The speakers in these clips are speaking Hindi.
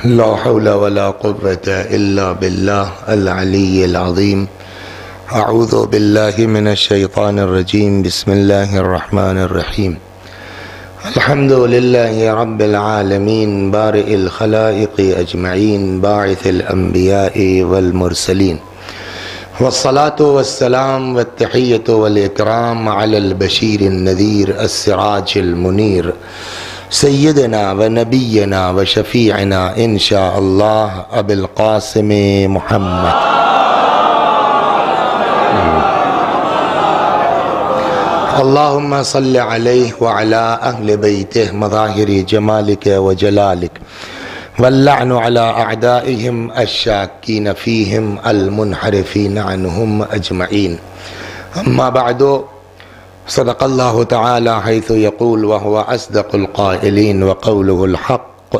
ला हौला वला कुव्वता इल्ला बिल्लाह अल अलीय्यिल अज़ीम। अऊज़ु बिल्लाहि मिनश शैतानिर रजीम। बिस्मिल्लाहिर रहमानिर रहीम। अल्हम्दुलिल्लाहि रब्बिल आलमीन बारिइल खलाइक़ि अजमईन बाइसिल अंबियाइ वल मुरसलीन वस्सलातु वस्सलाम वत्तहिय्यतु वल इकराम अलल बशीरिन नज़ीर अस्सिराजिल मुनीर सय्यदना व नबियना व शफ़ीअना इंशा अल्लाह अबुल क़ासिम मुहम्मद। अल्लाहुम्मा सल्लि अलैहि व अला अहलि बैतिहि मज़ाहिरि जमालिक व जलालिक वल्लअनु अला अअदाइहिम अश्शाकीन फ़ीहिम अलमुनहरिफ़ीन अन्हुम अजमईन। अम्मा बअदु सदक़ल्लाहु तआला हैसु यक़ूल व हुवा अस्दक़ुल क़ाइलीन व क़ौलुहुल हक़्क़।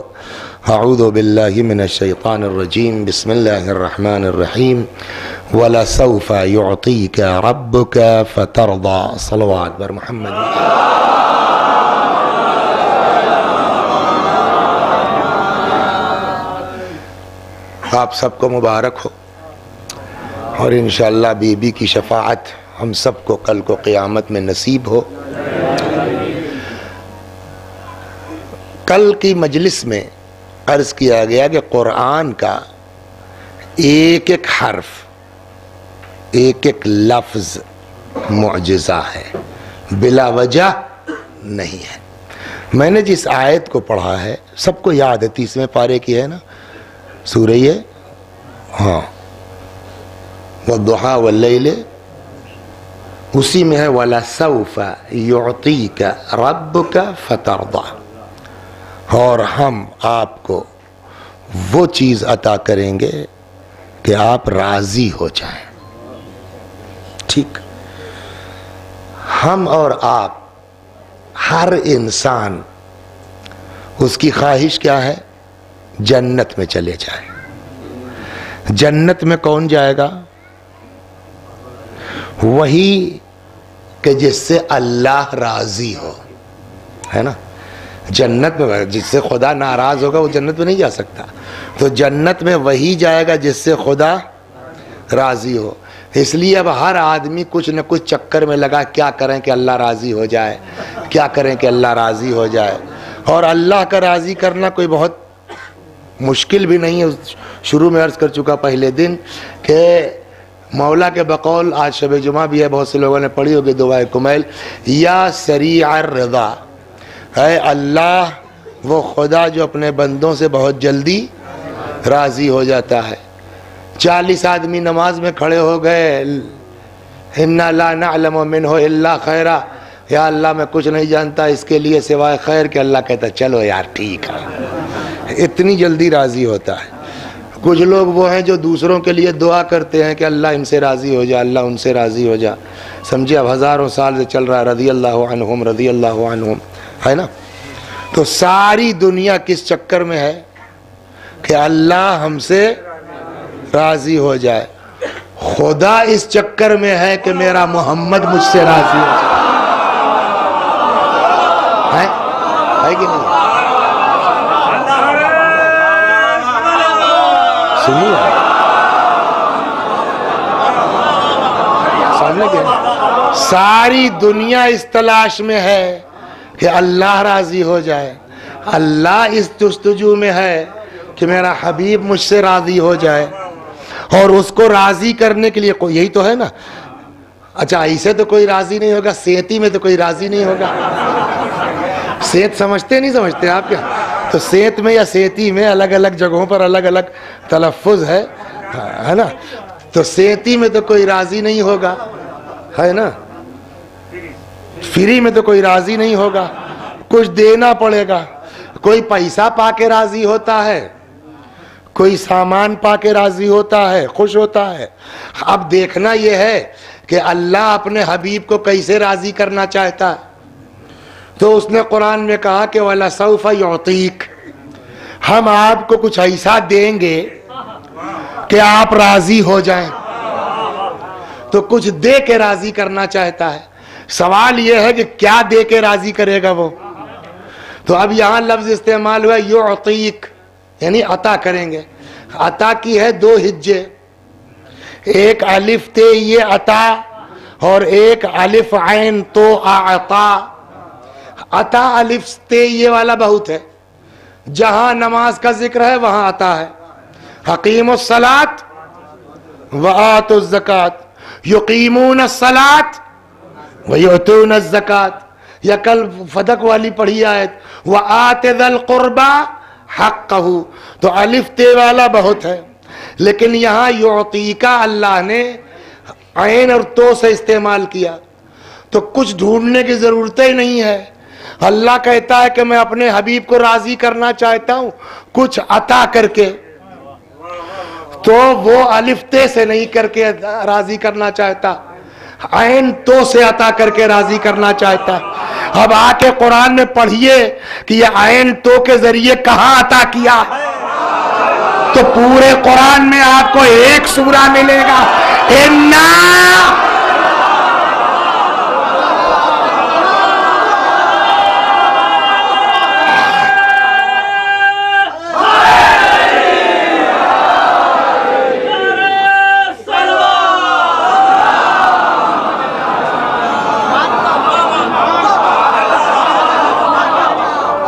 अऊज़ु बिल्लाहि मिनश शैतानिर रजीम। बिस्मिल्लाहिर रहमानिर रहीम। वलसौफ़ युअतीका रब्बुका फ़तरदा। सल्लल्लाहु अलैहि मुहम्मद। आप सबको मुबारक हो और इंशाअल्लाह बीबी की शफ़ाअत हम सबको कल को क़यामत में नसीब हो। कल की मजलिस में अर्ज़ किया गया कि कुरान का एक एक हर्फ, एक एक लफ्ज़ मुअजिज़ा है, बिला वजह नहीं है। मैंने जिस आयत को पढ़ा है सबको याद है, 30वें पारे की है ना, सूरह है, हाँ, वद्दुहा वल्लैल, उसी में है वलसौफ़ युअतीका रब्बुका फ़तरदा। और हम आपको वो चीज़ अता करेंगे कि आप राज़ी हो जाएं। ठीक, हम और आप, हर इंसान उसकी ख्वाहिश क्या है? जन्नत में चले जाए। जन्नत में कौन जाएगा? वही कि जिससे अल्लाह राज़ी हो, है ना। जन्नत में जिससे खुदा नाराज़ होगा वो जन्नत में नहीं जा सकता। तो जन्नत में वही जाएगा जिससे खुदा राज़ी हो। इसलिए अब हर आदमी कुछ न कुछ चक्कर में लगा, क्या करें कि अल्लाह राज़ी हो जाए, क्या करें कि अल्लाह राज़ी हो जाए। और अल्लाह का राज़ी करना कोई बहुत मुश्किल भी नहीं है। शुरू में अर्ज़ कर चुका पहले दिन कि मौला के बकौल, आज शब जुमा भी है, बहुत से लोगों ने पढ़ी होगी दुआए कुमैल, या सरीअर रज़ा है अल्लाह वो खुदा जो अपने बंदों से बहुत जल्दी राज़ी हो जाता है। 40 आदमी नमाज में खड़े हो गए, इन्ना ला नअलमु मिन्हु इल्ला खैरा, या अल्लाह मैं कुछ नहीं जानता इसके लिए सिवाय खैर के। अल्लाह कहता चलो यार ठीक है, इतनी जल्दी राज़ी होता है। कुछ लोग वो हैं जो दूसरों के लिए दुआ करते हैं कि अल्लाह इनसे राज़ी हो जा, अल्लाह उनसे राज़ी हो जा। समझिए अब हज़ारों साल से चल रहा है, रज़ियल्लाहु अन्हुम रज़ियल्लाहु अन्हुम, है ना। तो सारी दुनिया किस चक्कर में है कि अल्लाह हमसे राज़ी हो जाए। खुदा इस चक्कर में है कि मेरा मोहम्मद मुझसे राज़ी हो जाए। है कि नहीं? सुनिए, सामने क्या, सारी दुनिया इस तलाश में है कि अल्लाह राज़ी हो जाए। अल्लाह इस जुस्तजू में है कि मेरा हबीब मुझसे राज़ी हो जाए। और उसको राज़ी करने के लिए कोई, यही तो है ना। अच्छा, ऐसे तो कोई राज़ी नहीं होगा, सेती में तो कोई राज़ी नहीं होगा। सेत समझते नहीं समझते आप क्या? तो सेत में या सेती में अलग अलग जगहों पर अलग अलग तलफ़्फ़ुज़ है ना। तो सेती में तो कोई राज़ी नहीं होगा, है ना। फ्री में तो कोई राज़ी नहीं होगा, कुछ देना पड़ेगा। कोई पैसा पाके राज़ी होता है, कोई सामान पाके राज़ी होता है, खुश होता है। अब देखना यह है कि अल्लाह अपने हबीब को कैसे राज़ी करना चाहता है। तो उसने कुरान में कहा कि वलसौफ़ युअतीक, हम आपको कुछ ऐसा देंगे कि आप राज़ी हो जाएं। तो कुछ दे के राज़ी करना चाहता है। सवाल यह है कि क्या दे के राज़ी करेगा वो। तो अब यहाँ लफ्ज़ इस्तेमाल हुआ युअतीक, यानी अता करेंगे। अता की है दो हिज्जे, एक अलिफ ते ये अता और एक अलिफ आइन तो आता। अता अलिफ ते ये वाला बहुत है, जहां नमाज का जिक्र है वहां अता है। हकीमुस सलात व आतुज ज़कात, युकीमून सलात व युतून ज़कात। या कल फदक वाली पढ़ी आयत, व आतिज़ल कुर्बा हक़्क़हू, तो अलिफ ते वाला बहुत है। लेकिन यहाँ युती का अल्लाह ने ऐन और तो से इस्तेमाल किया, तो कुछ ढूंढने की जरूरत ही नहीं है। अल्लाह कहता है कि मैं अपने हबीब को राजी करना चाहता हूं कुछ अता करके, तो वो अलिफ ते से नहीं करके राजी करना चाहता, ऐन तो से अता करके राजी करना चाहता। अब आके कुरान में पढ़िए कि ये ऐन तो के जरिए कहां अता किया, तो पूरे कुरान में आपको एक सूरा मिलेगा, इन्ना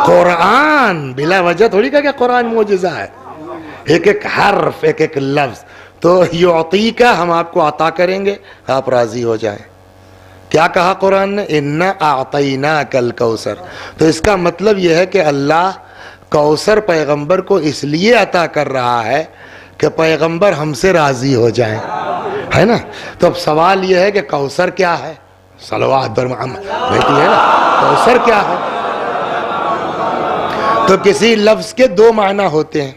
कुरान बिला वजह थोड़ी का क्या कुरान मोजिजा है, एक एक हर्फ एक एक लफ्ज। तो युती का हम आपको अता करेंगे, आप राजी हो जाएं। क्या कहा कुरान ने, इन्ना आतईना कल कौसर। तो इसका मतलब यह है कि अल्लाह कौसर पैगंबर को इसलिए अता कर रहा है कि पैगंबर हमसे राजी हो जाएं, है ना। तो अब सवाल यह है कि कौसर क्या है, सलवात बर मोहम्मद बेटी है ना, कौसर क्या है। तो किसी लफ्ज के दो माना होते हैं,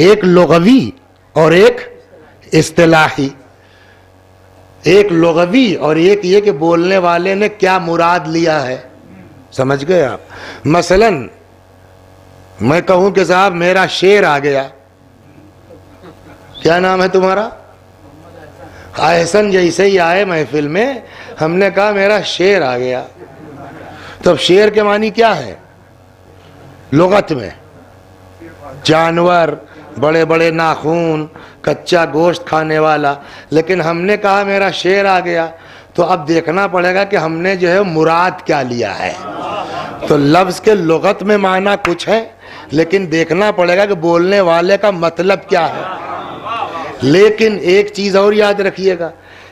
एक लुग़वी और एक इस्तिलाही। एक लुग़वी और एक ये कि बोलने वाले ने क्या मुराद लिया है, समझ गए आप। मसलन मैं कहूं कि साहब मेरा शेर आ गया, क्या नाम है तुम्हारा, एहसन जैसे ही आए महफिल में हमने कहा मेरा शेर आ गया, तो अब शेर के मानी क्या है लुगत में, जानवर, बड़े बड़े नाखून, कच्चा गोश्त खाने वाला। लेकिन हमने कहा मेरा शेर आ गया, तो अब देखना पड़ेगा कि हमने जो है मुराद क्या लिया है। तो लफ्ज के लुगत में माना कुछ है, लेकिन देखना पड़ेगा कि बोलने वाले का मतलब क्या है। लेकिन एक चीज और याद रखिएगा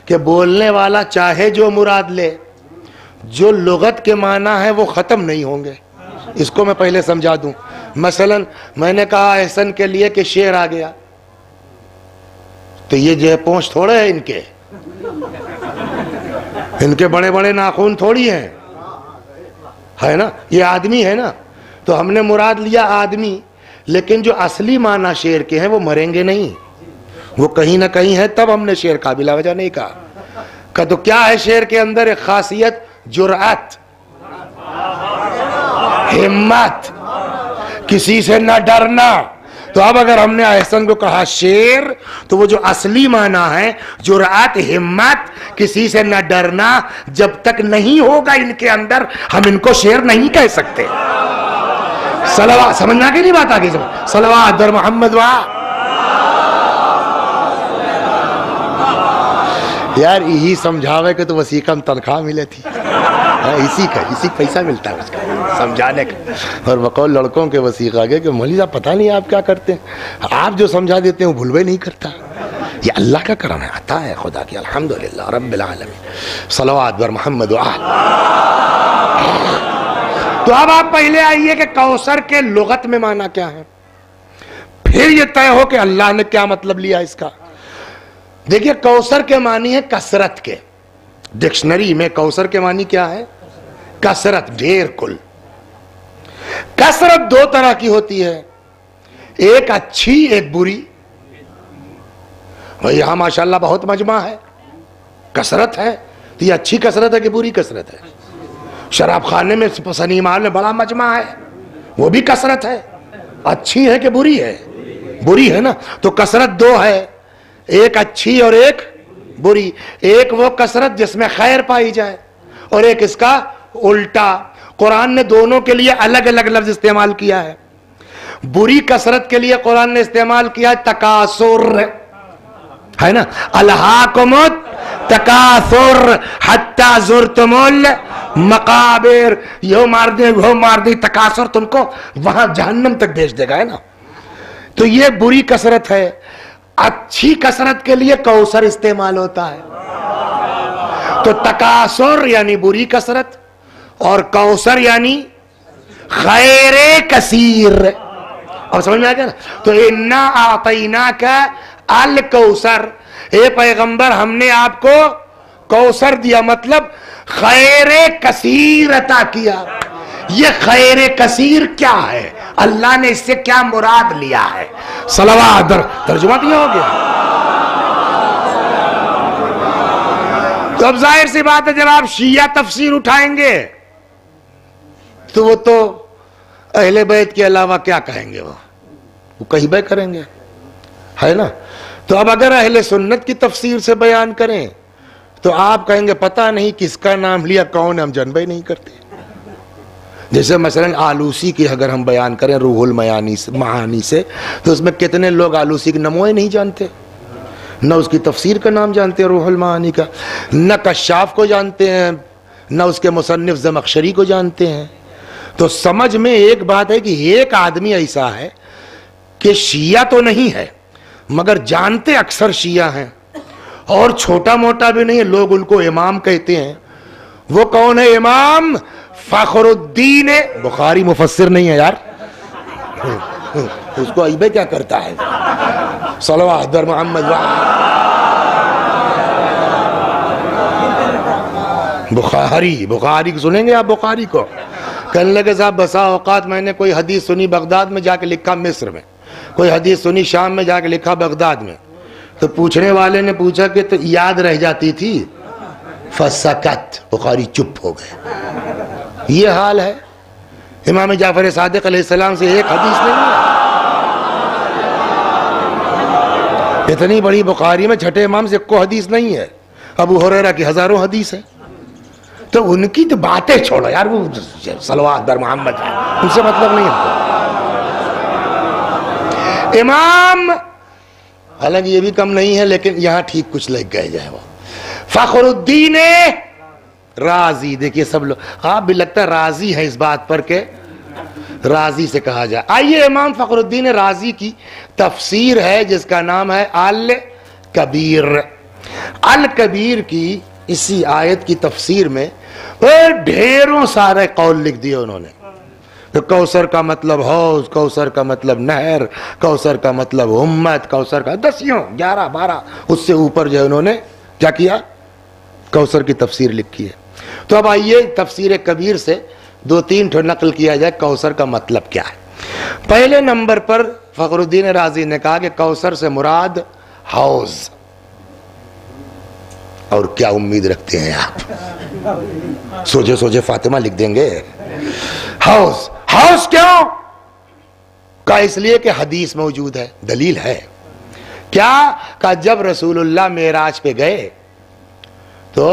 कि बोलने वाला चाहे जो मुराद ले, जो लुगत के माना है वो खत्म नहीं होंगे। इसको मैं पहले समझा दूं। मसलन मैंने कहा एहसन के लिए कि शेर आ गया, तो ये जो है पोंछ थोड़े है इनके बड़े बड़े नाखून थोड़ी हैं, है ना, ये आदमी है ना। तो हमने मुराद लिया आदमी, लेकिन जो असली माना शेर के हैं वो मरेंगे नहीं, वो कहीं ना कहीं है, तब हमने शेर का बिला वजह नहीं कहा। तो क्या है शेर के अंदर एक खासियत, जुर्अत, हिम्मत, किसी से न डरना। तो अब अगर हमने एहसन को कहा शेर, तो वो जो असली माना है जुर्अत, हिम्मत, किसी से न डरना, जब तक नहीं होगा इनके अंदर हम इनको शेर नहीं कह सकते। सलवा समझना की नहीं बात आगे, सलवात दर मोहम्मद वाह। यार यही समझावे के तो वसीकम तनख्वाह मिले थी, इसी पैसा मिलता है उसका समझाने का। और बकौल लड़कों के वसीक़ा के कि मौलवी साहब पता नहीं आप क्या करते हैं, आप जो समझा देते हैं वो भूलवे नहीं करता। ये अल्लाह का करम है, आता है खुदा की, अल्हम्दुलिल्लाह रब्बिल आलमीन। सलवात बर मोहम्मद। तो अब आप पहले आइए कि कौसर के लुगत में माना क्या है, फिर ये तय हो कि अल्लाह ने क्या मतलब लिया इसका। देखिए कौसर के मानी है कसरत के, डिक्शनरी में कौसर के मानी क्या है, कसरत, ढेर कुल। कसरत दो तरह की होती है, एक अच्छी एक बुरी। भाई यहां माशाल्लाह बहुत मजमा है, कसरत है, तो ये अच्छी कसरत है कि बुरी कसरत है। शराब खाने में सनीमाल में बड़ा मजमा है, वो भी कसरत है, अच्छी है कि बुरी है, बुरी है ना। तो कसरत दो है, एक अच्छी और एक बुरी। एक वो कसरत जिसमें खैर पाई जाए, और एक इसका उल्टा। कुरान ने दोनों के लिए अलग अलग लफ्ज इस्तेमाल किया है। बुरी कसरत के लिए कुरान ने इस्तेमाल किया तकासुर, है ना, अलहाकुमुत तकासुर हत्ता जुरतुमुल मकाबिर, यो मार दे वो मार दे, तकासुर तुमको वहां जहन्नम तक भेज देगा, है ना। तो ये बुरी कसरत है। अच्छी कसरत के लिए कौसर इस्तेमाल होता है। तो तकासुर यानी बुरी कसरत और कौसर यानी खैरे कसीर। और समझ में आ गया ना। तो इन्ना आतैना का अल कौसर, ए पैगंबर हमने आपको कौसर दिया, मतलब खैरे कसीर अता किया। ये खैरे कसीर क्या है, अल्लाह ने इससे क्या मुराद लिया है, सलवात तर्जुमा दिया हो गया। तो अब जाहिर सी बात है, जब आप शिया तफसीर उठाएंगे तो वो तो अहले बैत के अलावा क्या कहेंगे, वो कहीं बे करेंगे, है ना। तो अब अगर अहले सुन्नत की तफसीर से बयान करें तो आप कहेंगे पता नहीं किसका नाम लिया, कौन, हम जानबे नहीं करते। जैसे मसलन आलूसी की अगर हम बयान करें रूहुल महानी से, तो उसमें कितने लोग आलूसी के नमोए नहीं जानते, न उसकी तफसीर का नाम जानते हैं रूहुल महानी का, न कश्शाफ को जानते हैं, न उसके मुसन्निफ ज़मख़शरी को जानते हैं। तो समझ में एक बात है कि एक आदमी ऐसा है कि शिया तो नहीं है मगर जानते अक्सर शिया हैं, और छोटा मोटा भी नहीं है, लोग उनको इमाम कहते हैं। वो कौन है? इमाम फखरुद्दीन बुखारी। मुफस्सिर नहीं है यार, उसको अइबे क्या करता है, सल्लल्लाहु अलैहि मोहम्मद। बुखारी सुनेंगे आप बुखारी को? कहने लगे साहब बसा औकात मैंने कोई हदीस सुनी बगदाद में जाके लिखा मिस्र में, कोई हदीस सुनी शाम में जाके लिखा बगदाद में। तो पूछने वाले ने पूछा कि तो याद रह जाती थी, फसकत, बुखारी चुप हो गए। ये हाल है। इमाम जाफर सादिक अलैहिस्सलाम से एक हदीस नहीं है। इतनी बड़ी बुखारी में छठे इमाम से कोई हदीस नहीं है। अबू हुरैरा की हजारों हदीस है। तो उनकी तो बातें छोड़ो यार, वो सल्लल्लाहु अलैहि मोहम्मद है, उनसे मतलब नहीं है। इमाम हालांकि ये भी कम नहीं है, लेकिन यहां ठीक कुछ लग गए जाए। वो फखरुद्दीन राजी, देखिए सब लोग, आप भी लगता है राजी है इस बात पर के राजी से कहा जाए। आइए इमाम फखरुद्दीन राजी की तफसीर है जिसका नाम है अल कबीर। अल कबीर की इसी आयत की तफसीर में ढेरों सारे कौल लिख दिए उन्होंने। तो कौसर का मतलब हौज, कौसर का मतलब नहर, कौसर का मतलब उम्मत, कौसर का 10 11 12 उससे ऊपर जो है उन्होंने क्या किया, कौसर की तफसीर लिखी है। तो अब आइए तफसीर कबीर से 2-3 ठो नकल किया जाए कौसर का मतलब क्या है। पहले नंबर पर फखरुद्दीन राजी ने कहा कि कौसर से मुराद हौज। और क्या उम्मीद रखते हैं आप, सोचे सोचे फातिमा लिख देंगे। हौज, हौज क्यों का? इसलिए कि हदीस मौजूद है, दलील है। क्या का? जब रसूलुल्लाह मेराज पे गए तो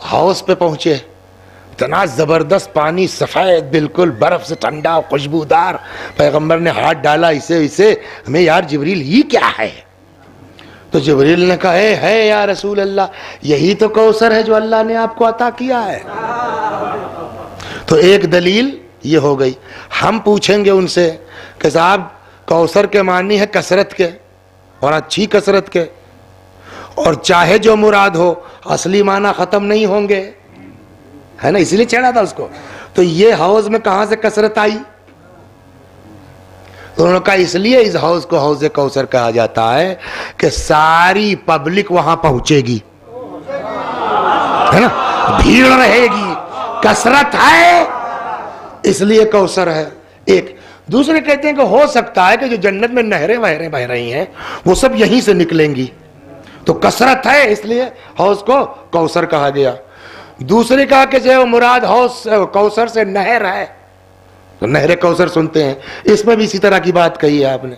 हौज पे पहुंचे, इतना जबरदस्त पानी, सफेद बिल्कुल, बर्फ से ठंडा खुशबूदार। पैगंबर ने हाथ डाला इसे इसे, हमें यार जिब्रील ये क्या है? तो जिब्रील ने कहा है या रसूल अल्लाह, यही तो कौसर है जो अल्लाह ने आपको अता किया है। तो एक दलील ये हो गई। हम पूछेंगे उनसे कि साहब कौसर के मानी है कसरत के, और अच्छी कसरत के, और चाहे जो मुराद हो असली माना खत्म नहीं होंगे, है ना, इसलिए छेड़ा था उसको। तो ये हौज में कहां से कसरत आई? तो उन्होंने कहा इसलिए इस हौज को हौज कौसर कहा जाता है कि सारी पब्लिक वहां पहुंचेगी, है ना, भीड़ रहेगी, कसरत है, इसलिए कौसर है। एक दूसरे कहते हैं कि हो सकता है कि जो जन्नत में नहरें वहरें बह रही हैं वो सब यहीं से निकलेंगी, तो कसरत है इसलिए हौज को कौसर कहा गया। दूसरे कहा कि जो मुराद हौज कौसर से नहर है, तो नहरे कौसर सुनते हैं, इसमें भी इसी तरह की बात कही है आपने।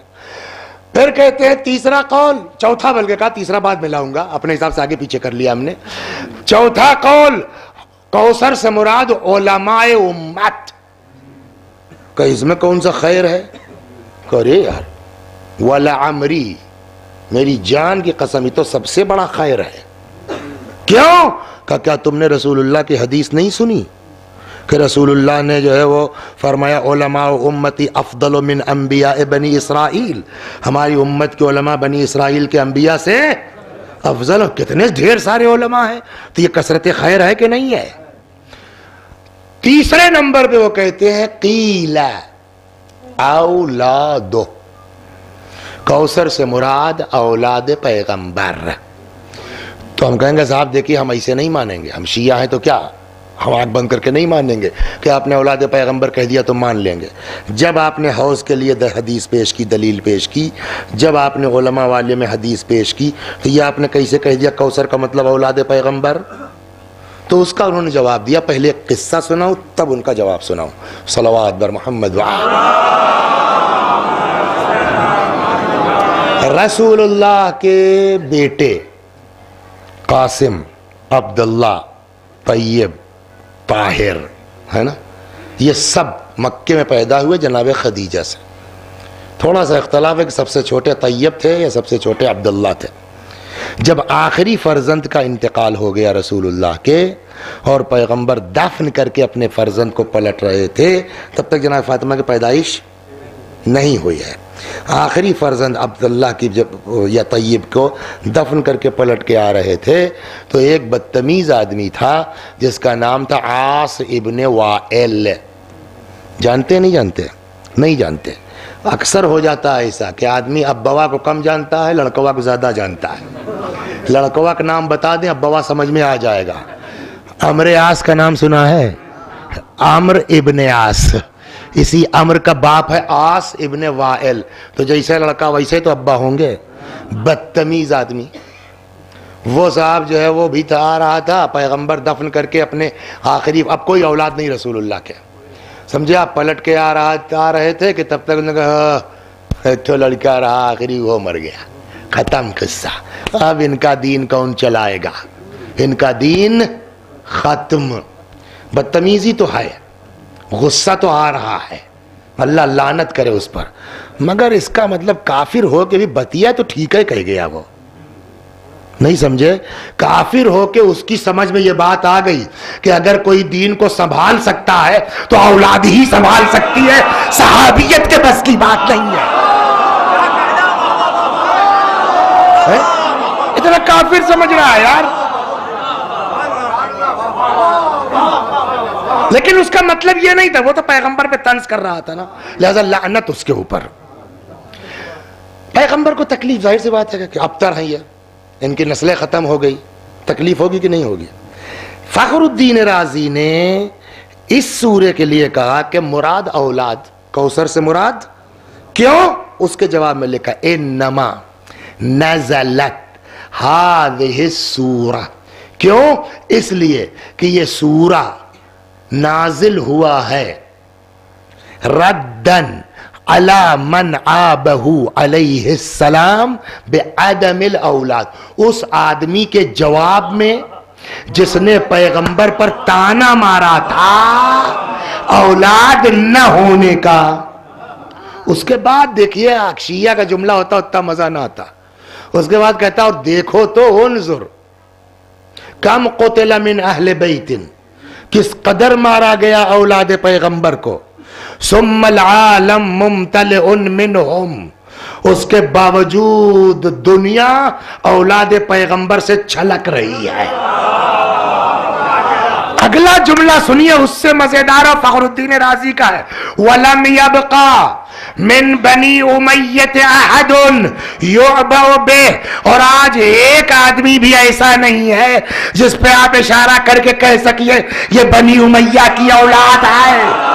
फिर कहते हैं तीसरा कौल, चौथा बल्कि कहा, तीसरा बाद में लाऊंगा, अपने हिसाब से आगे पीछे कर लिया हमने। चौथा कौल, कौसर से मुराद उलमाए उम्मत का, इसमें कौन सा खैर है, करे यार, वाला अमरी, मेरी जान की कसम, ये तो सबसे बड़ा खैर है। क्यों? क्या तुमने रसूलुल्लाह की हदीस नहीं सुनी कि रसूलुल्लाह ने जो है वो फरमाया उलमा उम्मती अफदल मिन अंबिया बनी इसराइल, हमारी उम्मत के उलमा बनी इसराइल के अंबिया से अफजल। कितने ढेर सारे उलमा हैं, तो ये कसरत खैर है कि नहीं है? तीसरे नंबर पे वो कहते हैं कीला औलादो, कौसर से मुराद औलाद पैगंबर। तो हम कहेंगे साहब देखिए हम ऐसे नहीं मानेंगे, हम शिया हैं तो क्या हम आँख बंद करके नहीं मानेंगे कि आपने औलाद पैगंबर कह दिया तो मान लेंगे। जब आपने हौज के लिए हदीस पेश की, दलील पेश की, जब आपने उलमा वाले में हदीस पेश की, तो ये आपने कैसे कह दिया कौसर का मतलब औलाद पैगंबर? तो उसका उन्होंने जवाब दिया, पहले एक किस्सा सुनाऊं तब उनका जवाब सुनाऊं। सलवात बर मोहम्मद। रसूलुल्लाह के बेटे कासिम, अब्दुल्ला, तैयब, ताहिर, है ना, ये सब मक्के में पैदा हुए जनाब खदीजा से। थोड़ा सा इख्तलाफ है कि सबसे छोटे तैयब थे या सबसे छोटे अब्दुल्ला थे। जब आखिरी फर्जंद का इंतकाल हो गया रसूलुल्लाह के और पैगंबर दफन करके अपने फर्जंद को पलट रहे थे, तब तक जनाब फातिमा की पैदाइश नहीं हुई है। आखिरी फर्जंद अब्दुल्ला की जब या तैयब को दफन करके पलट के आ रहे थे, तो एक बदतमीज़ आदमी था जिसका नाम था आस इब्ने वाइल। जानते नहीं जानते? नहीं जानते। अक्सर हो जाता है ऐसा कि आदमी अब्बवा को कम जानता है, लड़कवा को ज़्यादा जानता है। लड़कवा का नाम बता दें, अब्बवा समझ में आ जाएगा। अमर आस का नाम सुना है? आमर इब्ने आस, इसी अमर का बाप है आस इब्ने वाइल। तो जैसे लड़का वैसे तो अब्बा होंगे। बदतमीज आदमी वो साहब जो है वो भी था, आ रहा था पैगंबर दफन करके अपने आखिरी, अब कोई औलाद नहीं रसूलुल्लाह के, समझे आप, पलट के आ रहे थे कि तब तक उन्होंने कहा तो लड़का रहा आखिरी वो मर गया, खत्म किस्सा। अब इनका दीन कौन चलाएगा, इनका दीन खत्म। बदतमीजी तो है, गुस्सा तो आ रहा है, अल्लाह लानत करे उस पर, मगर इसका मतलब काफिर हो के भी बतिया तो ठीक है कह गया। वो नहीं समझे? काफिर हो के उसकी समझ में ये बात आ गई कि अगर कोई दीन को संभाल सकता है तो औलाद ही संभाल सकती है, सहाबियत के बस की बात नहीं है? इतना काफिर समझ रहा है यार। लेकिन उसका मतलब ये नहीं था, वो तो पैगंबर पे तंज कर रहा था ना, लिहाजा लानत उसके ऊपर। पैगंबर को तकलीफ, जाहिर सी बात है कि अबतर है ये, इनकी नस्लें खत्म हो गई, तकलीफ होगी कि नहीं होगी। फखरुद्दीन राजी ने इस सूरे के लिए कहा कि मुराद औलाद, कौसर से मुराद क्यों? उसके जवाब में लिखा इन्नमा नज़लत हाज़िहि सूरा, क्यों? इसलिए कि ये सूरा नाजिल हुआ है रद्दन अला मन आबहू अलैहिस्सलाम बेअदमिल औलाद, उस आदमी के जवाब में जिसने पैगंबर पर ताना मारा था औलाद न होने का। उसके बाद देखिए शिया का जुमला होता उतना मजा ना आता। उसके बाद कहता और देखो तो उन्जुर कम कुतिला मिन अहले बैतिन, किस कदर मारा गया औलाद पैगंबर को, सुम्मल आलम मुमतलिउन मिनहुम, उसके बावजूद दुनिया औलाद पैगंबर से छलक रही है। अगला जुमला सुनिए, उससे मजेदार और फखरुद्दीन राजी का है, वलम यबका मिन बनी उमय्यत अहदुन युअबउ बिह, और आज एक आदमी भी ऐसा नहीं है जिस पे आप इशारा करके कह सकिए ये बनी उमैया की औलाद है।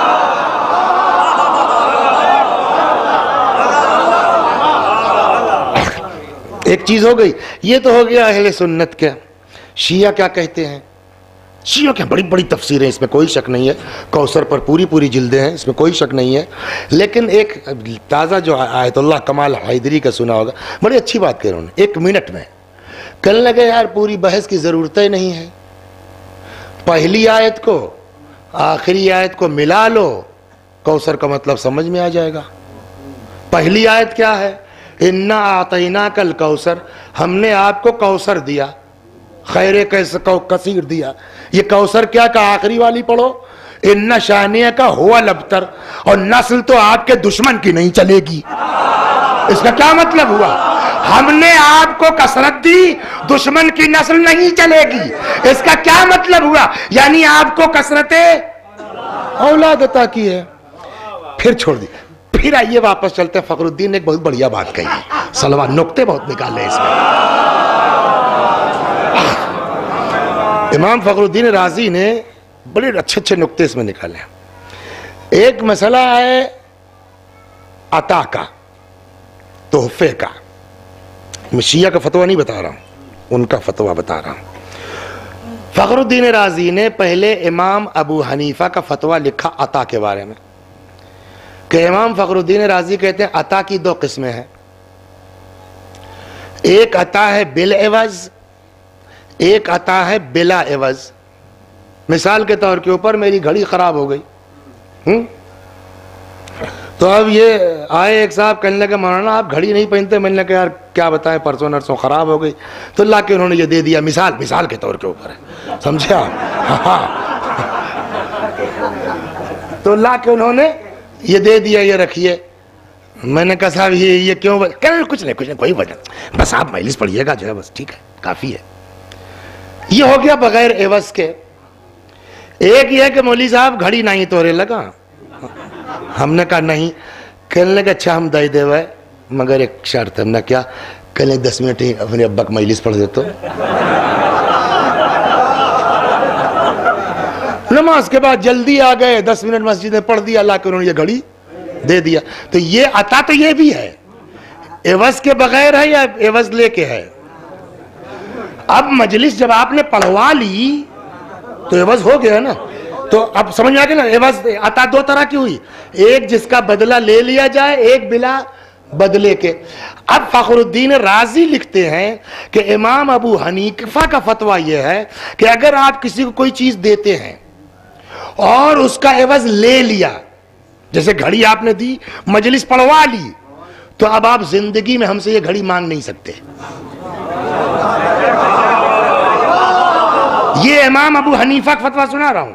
एक चीज हो गई, ये तो हो गया अहले सुन्नत के। शिया क्या कहते हैं? शिया क्या बड़ी बड़ी तफसीरें, इसमें कोई शक नहीं है, कौसर पर पूरी पूरी जिल्दें हैं, इसमें कोई शक नहीं है। लेकिन एक ताज़ा जो आयतुल्लाह कमाल हैदरी का सुना होगा, बड़ी अच्छी बात कह रहे उन्होंने, 1 मिनट में कहने लगे यार पूरी बहस की ज़रूरत ही नहीं है, पहली आयत को आखिरी आयत को मिला लो, कौसर का मतलब समझ में आ जाएगा। पहली आयत क्या है? इन्ना आतैना कल कौसर, हमने आपको कौसर दिया, खैर कैसे कसीर दिया। ये कौसर क्या का? आखिरी वाली पढ़ो, इन्ना शानिया का हुआ लबतर, और नस्ल तो आपके दुश्मन की नहीं चलेगी। इसका क्या मतलब हुआ? हमने आपको कसरत दी, दुश्मन की नस्ल नहीं चलेगी। इसका क्या मतलब हुआ? यानी आपको कसरते औलाद अता की है। फिर छोड़ दी। फिर आइए वापस चलते हैं। फखरुद्दीन ने एक बहुत बढ़िया बात कही है, सलमान नुक्ते बहुत निकाले इसमें। इमाम फखरुद्दीन राजी ने बड़े अच्छे अच्छे नुक्ते इसमें निकाले। एक मसला है अता का, तोहफे का। मैं शिया का फतवा नहीं बता रहा हूं, उनका फतवा बता रहा हूं। फखरुद्दीन राजी ने पहले इमाम अबू हनीफा का फतवा लिखा अता के बारे में, कि इमाम फखरुद्दीन राजी कहते हैं अता की दो किस्में हैं। एक अता है बिल एवज, एक अता है बिला एवज। मिसाल के तौर के ऊपर मेरी घड़ी खराब हो गई, तो अब ये आए एक साहब कहने लगे मौलाना आप घड़ी नहीं पहनते। मैंने कहा यार क्या बताएं, परसों नरसों खराब हो गई, तो ला के उन्होंने ये दे दिया। मिसाल के तौर के ऊपर है, समझे आप? हाँ, तो ला के उन्होंने ये दे दिया, ये रखिए। मैंने कहा साहब ये क्यों? कह कुछ नहीं कोई वजह, बस आप मजलिस पढ़िएगा जो है, बस ठीक है, काफी है। ये हो गया बगैर एवज के। एक ये है कि मौली साहब घड़ी नहीं तोड़े लगा। हमने कहा नहीं। कहने लगे अच्छा हम दे देवे, मगर एक शर्त। हमने क्या? कहने 10 मिनट ही अपने अब्बा का मजलिस पढ़ देते। नमाज के बाद जल्दी आ गए, 10 मिनट मस्जिद में पढ़ दिया, अल्लाह के उन्होंने ये घड़ी दे दिया। तो ये अता तो ये भी है, एवज के बगैर है या एवज लेके है? अब मजलिस जब आपने पढ़वा ली तो एवज हो गया ना। तो अब समझ में आ गया ना, एवज अता दो तरह की हुई, एक जिसका बदला ले लिया जाए, एक बिला बदले के। अब फखरुद्दीन राजी लिखते हैं कि इमाम अबू हनीफा का फतवा यह है कि अगर आप किसी को कोई चीज देते हैं और उसका एवज ले लिया, जैसे घड़ी आपने दी, मजलिस पढ़वा ली, तो अब आप जिंदगी में हमसे ये घड़ी मांग नहीं सकते। ये इमाम अबू हनीफा का फतवा सुना रहा हूं।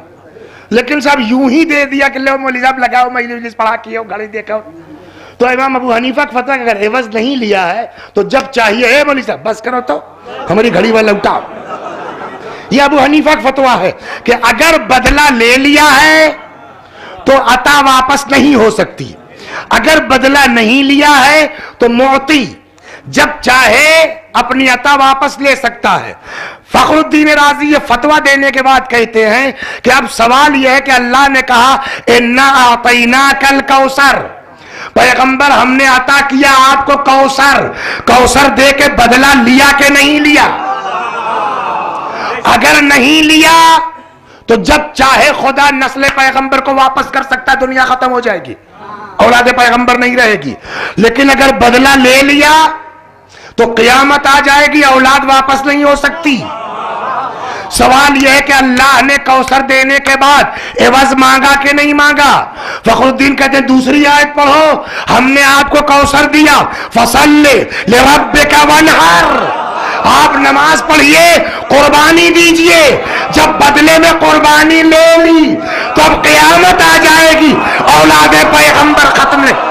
लेकिन साहब यूं ही दे दिया कि लो मौलवी साहब लगाओ, मजलिस पढ़ा किए, घड़ी देखो। तो इमाम अबू हनीफा का फतवा अगर एवज नहीं लिया है तो जब चाहिए मौलवी साहब बस करो, तो हमारी घड़ी वाला उठाओ। यह अबू हनीफा का फतवा है कि अगर बदला ले लिया है तो अता वापस नहीं हो सकती, अगर बदला नहीं लिया है तो मोती जब चाहे अपनी अता वापस ले सकता है। फखरुद्दीन राजी ये फतवा देने के बाद कहते हैं कि अब सवाल यह है कि अल्लाह ने कहा इन्ना आतैना कल कौसर, पैगंबर हमने अता किया आपको कौसर, कौसर दे के बदला लिया कि नहीं लिया? अगर नहीं लिया तो जब चाहे खुदा नस्ल पैगंबर को वापस कर सकता है, दुनिया खत्म हो जाएगी, औलाद पैगंबर नहीं रहेगी। लेकिन अगर बदला ले लिया तो क़यामत आ जाएगी, औलाद वापस नहीं हो सकती। सवाल यह है कि अल्लाह ने कौसर देने के बाद एवज मांगा कि नहीं मांगा? फखरुद्दीन कहते हैं दूसरी आयत पढ़ो, हमने आपको कौसर दिया, फसल्ले लिरब्बिका वनहर, आप नमाज पढ़िए, कुर्बानी दीजिए। जब बदले में कुर्बानी ले ली तो अब क़यामत आ जाएगी, औलाद पैगंबर खत्म नहीं।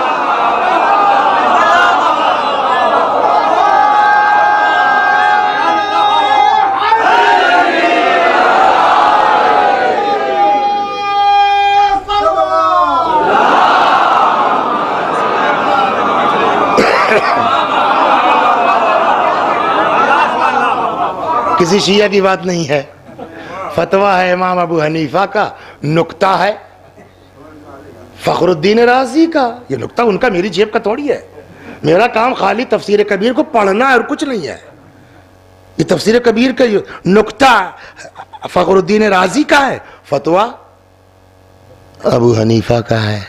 किसी शिया की बात नहीं है, फतवा है इमाम अबू हनीफा का, नुक्ता है फखरुद्दीन राजी का। ये नुक्ता उनका, मेरी जेब का थोड़ी है। मेरा काम खाली तफसीर कबीर को पढ़ना और कुछ नहीं है। ये तफसीर कबीर का नुक्ता फखरुद्दीन राजी का है, फतवा अबू हनीफा का है।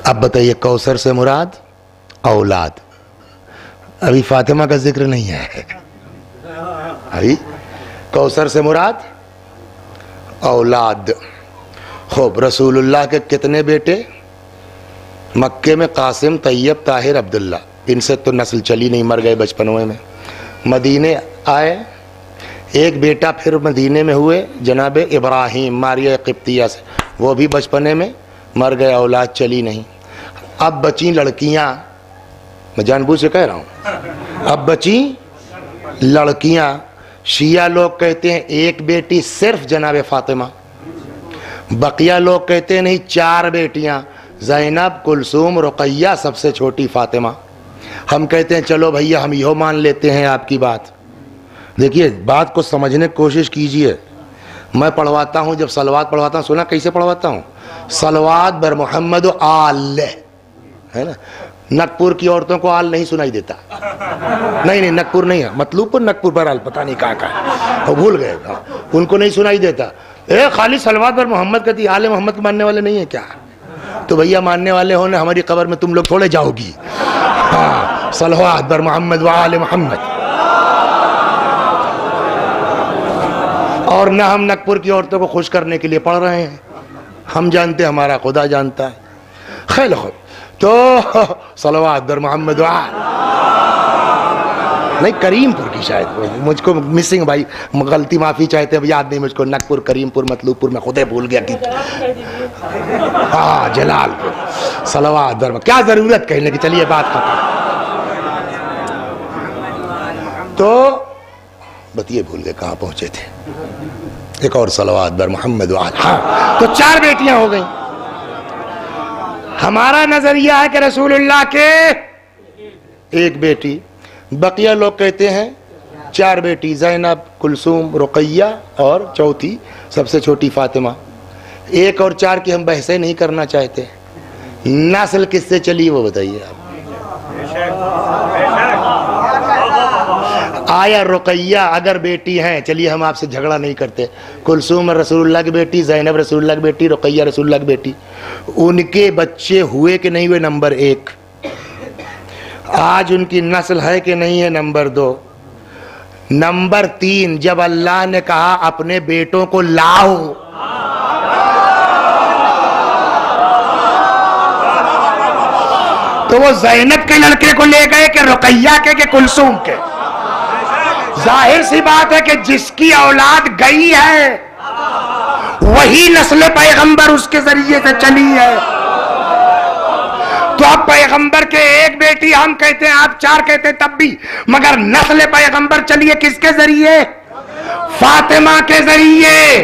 अब बताइए कौसर से मुराद औलाद। अभी फातिमा का जिक्र नहीं है, अभी कौसर से मुराद औलाद। खूब, रसूलुल्लाह के कितने बेटे? मक्के में कासिम, तैयब, ताहिर, अब्दुल्ला, इनसे तो नस्ल चली नहीं, मर गए बचपनों में। मदीने आए, एक बेटा फिर मदीने में हुए जनाब इब्राहिम मारिया क़िब्तिया से, वो भी बचपने में मर गए, औलाद चली नहीं। अब बची लड़कियां, मैं जानबूझ से कह रहा हूँ, अब बची लड़कियां। शिया लोग कहते हैं एक बेटी सिर्फ जनाब फातिमा, बकिया लोग कहते हैं नहीं 4 बेटियां, ज़ैनब, कुलसूम, रुक़ैया, सबसे छोटी फातिमा। हम कहते हैं चलो भैया हम यो मान लेते हैं आपकी बात। देखिए बात को समझने की कोशिश कीजिए। मैं पढ़वाता हूँ, जब सलवात पढ़वाता हूँ, सुना कैसे पढ़वाता हूँ? सलवात बर मोहम्मद आल, है ना। नकपुर की औरतों को आल नहीं सुनाई देता, नहीं नकपुर नहीं है, मतलूबपुर, नकपुर, बहरहाल पता नहीं कहाँ वो भूल गए, उनको नहीं सुनाई देता। खाली सलवात बर मोहम्मद कहती, आले मोहम्मद के मानने वाले नहीं है क्या? तो भैया मानने वाले हो ना, हमारी कब्र में तुम लोग थोड़े जाओगी। हाँ, सलवात बर मोहम्मद व आले मोहम्मद। और ना हम नकपुर की औरतों को खुश करने के लिए पढ़ रहे हैं, हम जानते हैं, हमारा खुदा जानता है। खैर तो सलवात बर मोहम्मद नहीं, करीमपुर की शायद, मुझको मिसिंग भाई, गलती माफ़ी चाहते हैं, याद नहीं मुझको, नकपुर, करीमपुर, मतलूबपुर, मैं खुदे भूल गया कि हाँ जलालपुर। सलवात बर, क्या ज़रूरत कहने की, चलिए बात खत्म। तो बतिए भूल गए कहाँ पहुँचे थे। एक और सलवात बर मोहम्मद वाल। हाँ, तो 4 बेटियां हो गई। हमारा नजरिया है कि रसूलुल्लाह के एक बेटी, बकिया लोग कहते हैं 4 बेटी, ज़ैनब, कुलसूम, रुक़ैया और चौथी सबसे छोटी फातिमा। 1 और 4 की हम बहसें नहीं करना चाहते। नस्ल किससे चली वो बताइए आप। आया रुक़ैया अगर बेटी हैं, चलिए हम आपसे झगड़ा नहीं करते, कुलसूम रसूलुल्लाह की बेटी, ज़ैनब रसूलुल्लाह की बेटी, रुक़ैया रसूलुल्लाह की बेटी, उनके बच्चे हुए कि नहीं हुए, नंबर 1। आज उनकी नस्ल है कि नहीं है, नंबर 2। नंबर 3, जब अल्लाह ने कहा अपने बेटों को लाओ, तो वो ज़ैनब के लड़के को ले गए कि रुक़ैया के कुलसूम के? जाहिर सी बात है कि जिसकी औलाद गई है वही नस्ल पैगंबर उसके जरिए से चली है। तो अब पैगंबर के एक बेटी हम कहते हैं, आप 4 कहते हैं, तब भी, मगर नस्ल पैगंबर चलिए किसके जरिए? फातिमा के जरिए।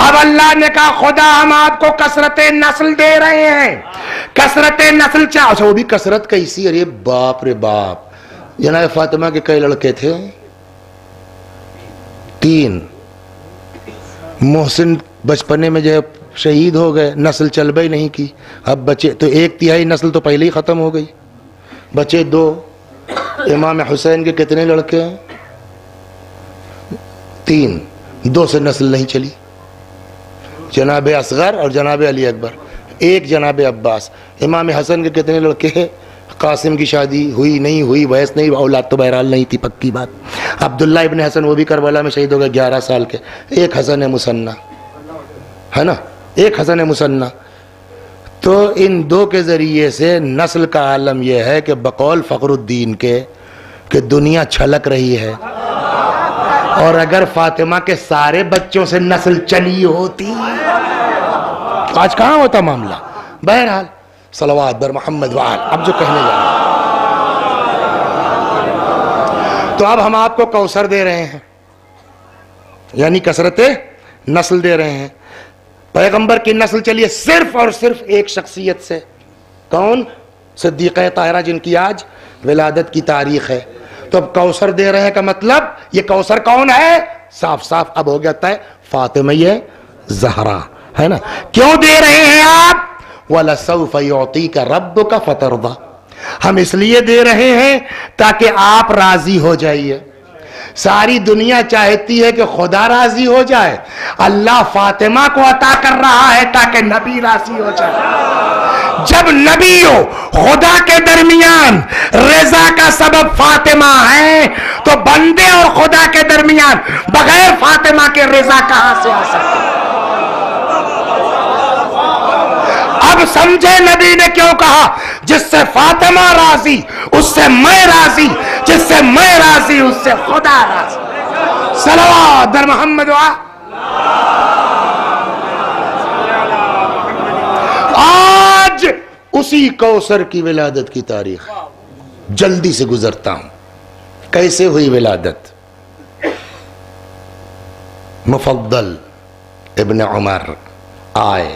अब अल्लाह ने कहा खुदा हम आपको कसरत नस्ल दे रहे हैं, कसरत नस्ल चाहो। अच्छा वो भी कसरत कैसी? अरे बाप रे बाप, जनाब फातिमा के कई लड़के थे? 3। मोहसिन बचपने में जो शहीद हो गए, नस्ल चलबे नहीं की। अब बचे तो 1/3 नस्ल तो पहले ही ख़त्म हो गई, बचे 2। इमाम हुसैन के कितने लड़के हैं? 3, 2 से नस्ल नहीं चली, जनाब असगर और जनाब अली अकबर, 1 जनाब अब्बास। इमाम हसन के कितने लड़के हैं? कासिम की शादी हुई नहीं हुई, वैस नहीं, औलाद तो बहरहाल नहीं थी, पक्की बात। अब्दुल्ला इब्न हसन वो भी करबला में शहीद हो गए 11 साल के। 1 हसन मुसन्ना, है ना, 1 हसन मुसन्ना। तो इन 2 के ज़रिए से नस्ल का आलम यह है कि बकौल फ़खरुद्दीन के कि दुनिया छलक रही है। और अगर फातिमा के सारे बच्चों से नस्ल चली होती आज कहाँ होता मामला। बहरहाल सलवात बर मोहम्मद वाल। अब जो कहने जा रहे हैं, तो अब हम आपको कौसर दे रहे हैं, यानी कसरते नस्ल दे रहे हैं। पैगंबर की नस्ल चलिए सिर्फ और सिर्फ एक शख्सियत से, कौन? सिद्दीक़ा ताहिरा, जिनकी आज विलादत की तारीख है। तो अब कौसर दे रहे हैं का मतलब ये कौसर कौन है? साफ साफ अब हो गया तय, फातिमा ज़हरा, है ना। क्यों दे रहे हैं आप? वलसौफ युतीका रब्बुका फतरदा, हम इसलिए दे रहे हैं ताकि आप राजी हो जाइए। सारी दुनिया चाहती है कि खुदा राजी हो जाए, अल्लाह फातिमा को अता कर रहा है ताकि नबी राजी हो जाए। जब नबी हो खुदा के दरमियान रजा का सबब फातिमा है, तो बंदे और खुदा के दरमियान बगैर फातिमा के रजा कहां से आ सकते? अब अब समझे नबी ने क्यों कहा, जिससे फातिमा राजी उससे मैं राजी, जिससे मैं राजी उससे खुदा राजी। सलवात दर मोहम्मद। आज उसी कौसर की विलादत की तारीख जल्दी से गुजरता हूं। कैसे हुई विलादत? मुफद्दल इब्न उमर आए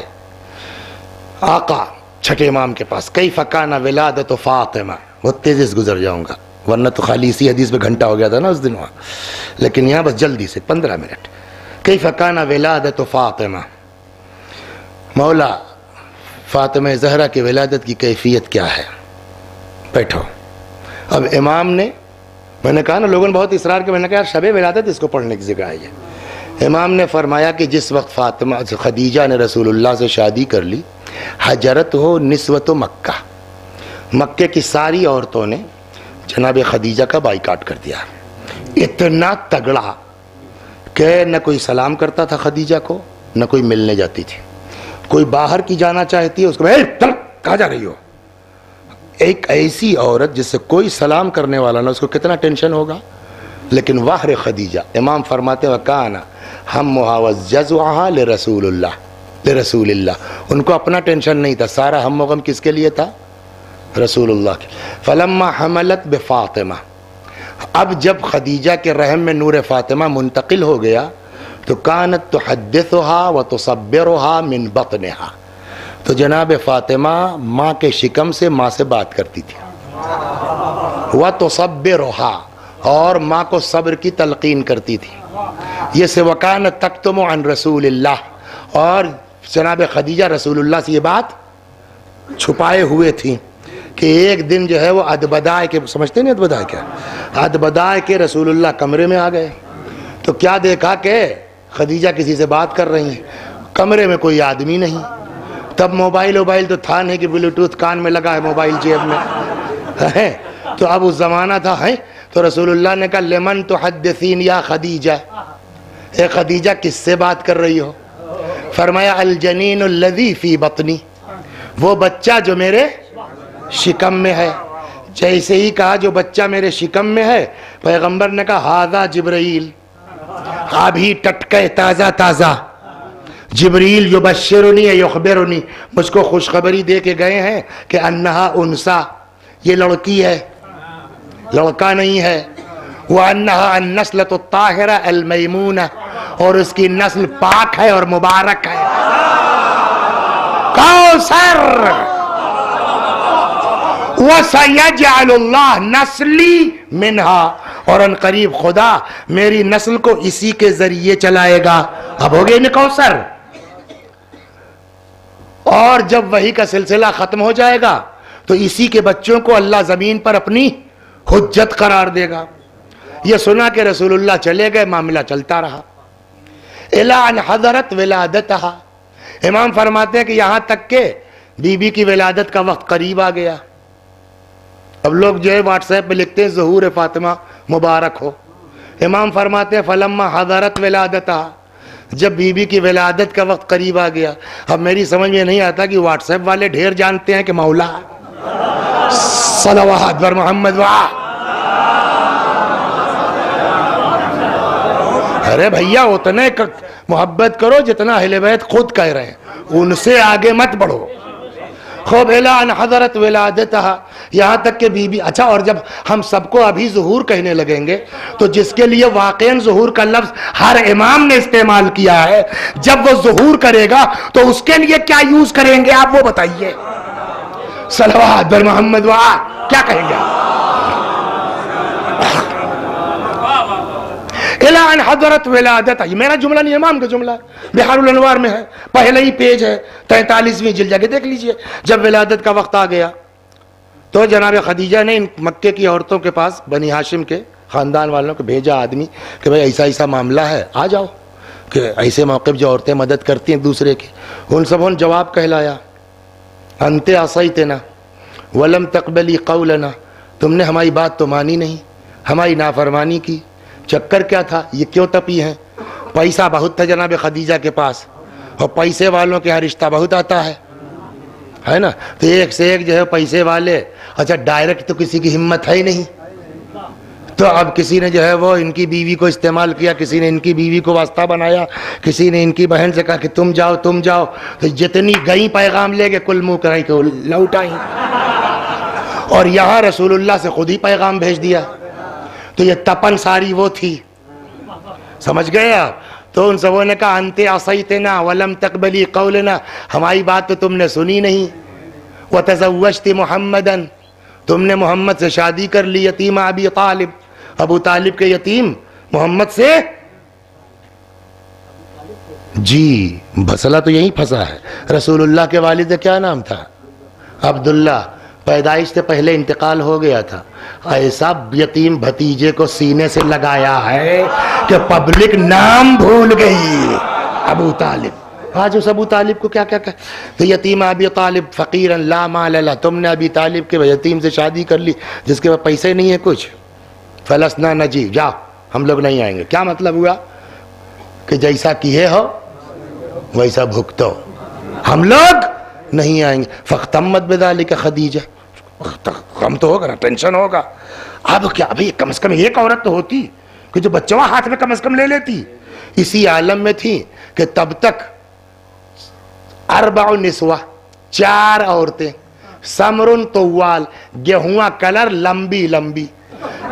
आका छठे इमाम के पास। कई फकाना विलादत फातिमा। बहुत तेजी से गुजर जाऊंगा वरना तो खाली इसी हदीस पे घंटा हो गया था ना उस दिन वहां, लेकिन यहां बस जल्दी से 15 मिनट। कई फकाना विलादत फातिमा, मौला फातिमा ज़हरा की विलादत की कैफियत क्या है? बैठो। अब इमाम ने, मैंने कहा ना लोगों ने बहुत इसरार किया, मैंने कहा यार शबे विलादत इसको पढ़ने की जगह है। इमाम ने फरमाया कि जिस वक्त फातिमा खदीजा ने रसूलुल्लाह से शादी कर ली, हजरत हो निस्वत मक्का, मक्के की सारी औरतों ने जनाब खदीजा का बाइकाट कर दिया। इतना तगड़ा कि न कोई सलाम करता था खदीजा को, न कोई मिलने जाती थी। कोई बाहर की जाना चाहती है उसको चल कहाँ जा रही हो। एक ऐसी औरत जिससे कोई सलाम करने वाला ना, उसको कितना टेंशन होगा। लेकिन वाह रे खदीजा, इमाम फरमाते हैं काना हम मुहावज़्ज़ुहा ले रसूलिल्लाह, उनको अपना टेंशन नहीं था, सारा हम गम किसके लिए था? रसूलुल्लाह के। फलम्मा हमलत बेफ़ातिमा, अब जब खदीजा के रहम में नूर फातिमा मुंतकिल हो गया तो कानत तुहद्दिथुहा व तुसब्बिरुहा मिन बतनिहा, तो जनाब फातिमा माँ के शिकम से माँ से बात करती थी। व तुसब्बिरुहा, और माँ को सब्र की तलकीन करती थी। ये से वकान तक्तुमु अन रसूलिल्लाह, और जनाब खदीजा रसूलुल्लाह से ये बात छुपाए हुए थी कि एक दिन जो है वो अदबदाए के, समझते नहीं अदबदाए क्या? अदबदाए के रसूलुल्लाह कमरे में आ गए तो क्या देखा कि खदीजा किसी से बात कर रही हैं, कमरे में कोई आदमी नहीं। तब मोबाइल तो था नहीं कि ब्लूटूथ कान में लगा है, मोबाइल जेब में है, तो अब उस जमाना था है। तो रसूलुल्लाह ने कहा लेमन तुहद्दिसीन या खदीजा, ए खदीजा किससे बात कर रही हो? फरमाया अल जनीनुल लज़ी फी बतनी, वो बच्चा जो मेरे शिकम में है। जैसे ही कहा जो बच्चा मेरे शिकम में है, पैगंबर ने कहा हाजा जिब्रील, अभी टटके ताज़ा ताज़ा जिब्रील युबश्शिरुनी युखबिरुनी, मुझको खुशखबरी दे के गए हैं कि अन्नहा उनसा, ये लड़की है, लड़का नहीं है। वह अन्नहा अन्नस्ल तो ताहिरा अल मैमूना, और उसकी नस्ल पाक है और मुबारक है। कौसर वसयजअलुल्लाह नस्ली मिनहा, और अनकरीब खुदा मेरी नस्ल को इसी के जरिए चलाएगा। अब हो गए न कौसर। और जब वही का सिलसिला खत्म हो जाएगा तो इसी के बच्चों को अल्लाह जमीन पर अपनी हुज्जत करार देगा। यह सुना के रसूलुल्लाह चले गए, मामला चलता रहा। इला अन हज़रत विलादतहा, इमाम फरमाते हैं कि यहां तक के बीबी की विलादत का वक्त करीब आ गया। अब लोग जो है व्हाट्सएप पे लिखते हैं ज़हूर फातिमा मुबारक हो। इमाम फरमाते हैं फलम्मा हज़रत विलादतहा, जब बीबी की विलादत का वक्त करीब आ गया। अब मेरी समझ में नहीं आता कि व्हाट्सएप वाले ढेर जानते हैं कि मौला सल्लल्लाहु अलैहि मोहम्मद वाह। अरे भैया उतने मोहब्बत करो जितना अहले बैत खुद कह रहे हैं, उनसे आगे मत बढ़ो। खूब एलान हज़रत विलादतहा, यहाँ तक के बीबी। अच्छा, और जब हम सबको अभी ज़ुहूर कहने लगेंगे तो जिसके लिए वाक़ईन ज़ुहूर का लफ्ज़ हर इमाम ने इस्तेमाल किया है, जब वो ज़ुहूर करेगा तो उसके लिए क्या यूज़ करेंगे आप वो बताइए। सल्लल्लाहु अलैहि मोहम्मद वाह, क्या कहेंगे? इलान हज़रत विलादत, ये मेरा जुमला नहीं, इमाम का जुमला बिहारुल अनवार में है, पहले ही पेज है, 43वीं जिल्द, जाके देख लीजिए। जब विलादत का वक्त आ गया तो जनाब खदीजा ने इन मक्के की औरतों के पास, बनी हाशिम के ख़ानदान वालों को भेजा आदमी कि भाई ऐसा ऐसा मामला है, आ जाओ। कि ऐसे मौके पर जो औरतें मदद करती हैं दूसरे की, उन सबों ने जवाब कहलाया अंते असैतना वलम तक़बली क़ौलना, तुमने हमारी बात तो मानी नहीं, हमारी नाफरमानी की। चक्कर क्या था, ये क्यों तपी हैं? पैसा बहुत था जनाब खदीजा के पास, और पैसे वालों के यहाँ रिश्ता बहुत आता है। है ना। तो एक से एक जो है पैसे वाले, अच्छा डायरेक्ट तो किसी की हिम्मत है ही नहीं, तो अब किसी ने जो है वो इनकी बीवी को इस्तेमाल किया, किसी ने इनकी बीवी को वास्ता बनाया, किसी ने इनकी बहन से कहा कि तुम जाओ तुम जाओ, तो जितनी गई पैगाम लेके कुल मुँह कराई को लौट आई। और यहाँ रसूलुल्लाह से खुद ही पैगाम भेज दिया। तो ये तपन सारी वो थी, समझ गए आप। तो उन सबों ने कहा अंते असैतना वलम तकबली कौलना, हमारी बात तो तुमने सुनी नहीं। व तज़व्वजती मुहम्मदन, तुमने मोहम्मद से शादी कर ली। यतीम अबी तालिब, अबू तालिब के यतीम मोहम्मद से। जी मसला तो यही फंसा है। रसूलुल्लाह के वालिद क्या नाम था? अब्दुल्ला। पैदाइश से पहले इंतकाल हो गया था। ऐसा यतीम भतीजे को सीने से लगाया है कि पब्लिक नाम भूल गई, अबू तालिब। आज उस अबू तालिब को क्या क्या कह, तो यतीम अबी तालिब फ़कीरन ला माल ला, तुमने अबी तालिब के यतीम से शादी कर ली जिसके पास पैसे नहीं है कुछ। फलसना नजी, जाओ हम लोग नहीं आएंगे। क्या मतलब हुआ कि जैसा किए हो वैसा भुगतो, हम लोग नहीं आएंगे। फ़ख्तम्मत बिज़ालिका खदीजा, गम तो होगा ना, टेंशन होगा। अब क्या भाई, कम से कम एक औरत तो होती कि जो बच्चा हाथ में कम से कम ले लेती। इसी आलम में थी कि तब तक अरबा निस्वा, 4 औरतें, समरुन तौवाल, गेहुआ कलर, लंबी लंबी,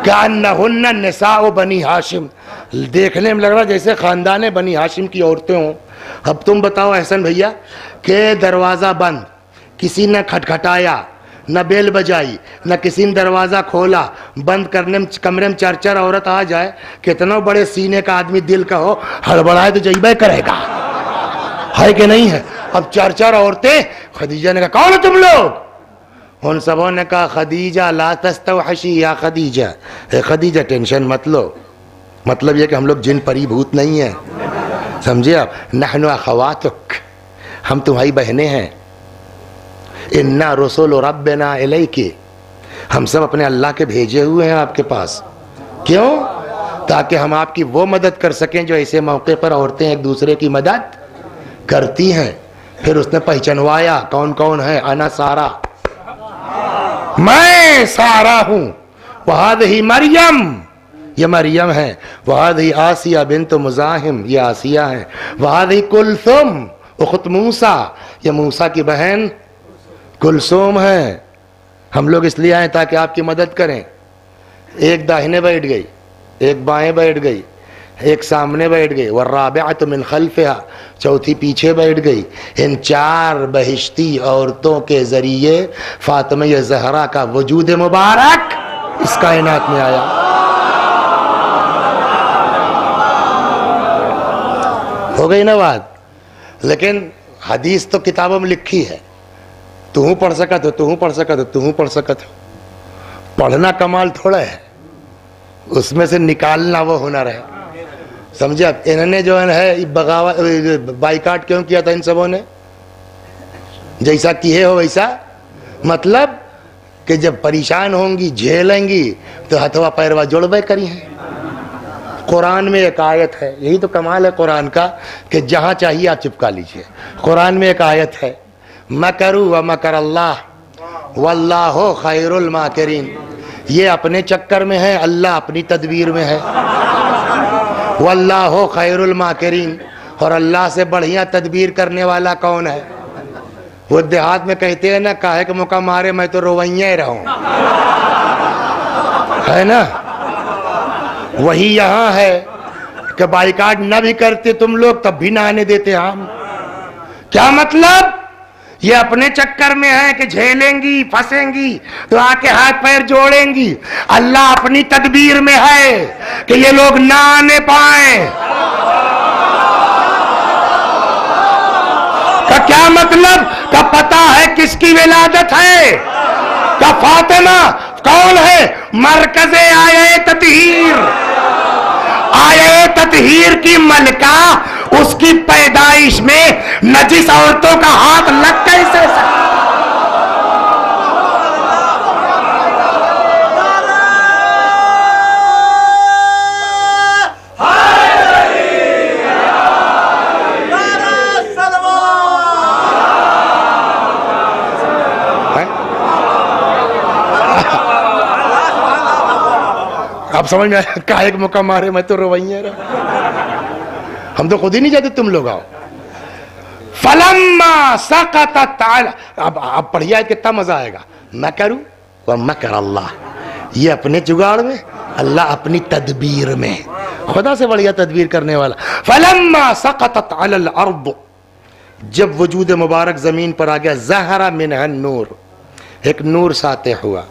कान्नहुन्ना निसाओ बनी हाशिम, देखने में लग रहा जैसे खानदान बनी हाशिम की औरतें हों। अब तुम बताओ एहसन भैया के दरवाज़ा बंद, किसी ने खटखटाया, न बेल बजाई, न किसी ने दरवाज़ा खोला, बंद करने में कमरे में 4 औरत आ जाए, कितना बड़े सीने का आदमी दिल का हो, हड़बड़ाए तो जईबे करेगा, है कि नहीं है। अब 4 औरतें, खदीजा ने कहा कौन हो तुम लोग? उन सबों ने कहा खदीजा ला तस्तवहशी या खदीजा, खदीजा टेंशन मत लो, मतलब यह कि हम लोग जिन परीभूत नहीं है, समझे आप। नहनु अखवातुक, हम तुम्हारी बहनें हैं। इन्ना रसूल रब्बना इलैकी, हम सब अपने अल्लाह के भेजे हुए हैं आपके पास। क्यों? ताकि हम आपकी वो मदद कर सकें जो ऐसे मौके पर औरतें एक दूसरे की मदद करती हैं। फिर उसने पहचानवाया कौन कौन है। अना सारा, मैं सारा हूं। वहादही मरियम, ये मरियम है। वहादही आसिया बिन्त मुजाहिम, ये आसिया है। वहादही कुलसुम उख्त मूसा, ये मूसा की बहन कुलसुम है। हम लोग इसलिए आए ताकि आपकी मदद करें। एक दाहिने बैठ गई, एक बाएं बैठ गई, एक सामने बैठ गई। वर्राबिअतु मिन खल्फिहा, चौथी पीछे बैठ गई। इन 4 बहिश्ती औरतों के जरिए फातिमा ज़हरा का वजूद मुबारक इस कायनात में आया। हो गई ना बात। लेकिन हदीस तो किताबों में लिखी है, तू पढ़ सका तो तू पढ़ सका तो तू पढ़ सका तो। पढ़ना कमाल थोड़ा है, उसमें से निकालना वो हुनर है, समझे आप। इन्होंने जो है बगावत बाइकाट क्यों किया था इन सबों ने? जैसा किए हो वैसा, मतलब कि जब परेशान होंगी झेलेंगी तो हथवा पैरवा जोड़बे करी है। कुरान में एक आयत है, यही तो कमाल है कुरान का कि जहाँ चाहिए आप चिपका लीजिए। कुरान में एक आयत है, मकरू व मकर अल्लाह वल्लाहु खैरुल माकिरीन। ये अपने चक्कर में है, अल्लाह अपनी तदबीर में है। वल्लाहु खैरुल माकिरीन, और अल्लाह से बढ़िया तदबीर करने वाला कौन है? वो देहात में कहते हैं ना, काहे के मौका मारे मैं तो रोवैया ही रहूं, है ना। वही यहाँ है कि बाइकाट न भी करते तुम लोग तब भी ना आने देते हम। क्या मतलब? ये अपने चक्कर में है कि झेलेंगी फंसेंगी तो आके हाथ पैर जोड़ेंगी। अल्लाह अपनी तदबीर में है कि ये लोग ना आने पाए। का क्या मतलब? का पता है किसकी विलादत है? का फातिमा कौन है? मरकज़े आये ततहीर, आये ततहीर की मलका, उसकी पैदाइश में नजिस औरतों का हाथ लग कैसे सकता? अब समझ में आया काहे एक मौका मारे, मैं तो रवैया रहा, हम तो खुद ही नहीं जाते, तुम लोग आओ। फलम्मा सकतत अल, अब पढ़िए कितना मजा आएगा। मकरू व मकर अल्लाह, ये अपने जुगाड़ में, अल्लाह अपनी तदबीर में, खुदा से बढ़िया तदबीर करने वाला। फलम्मा सकतत अलल अर्द, जब वजूद मुबारक जमीन पर आ गया, ज़हरा मिनहा नूर, एक नूर सातिह हुआ।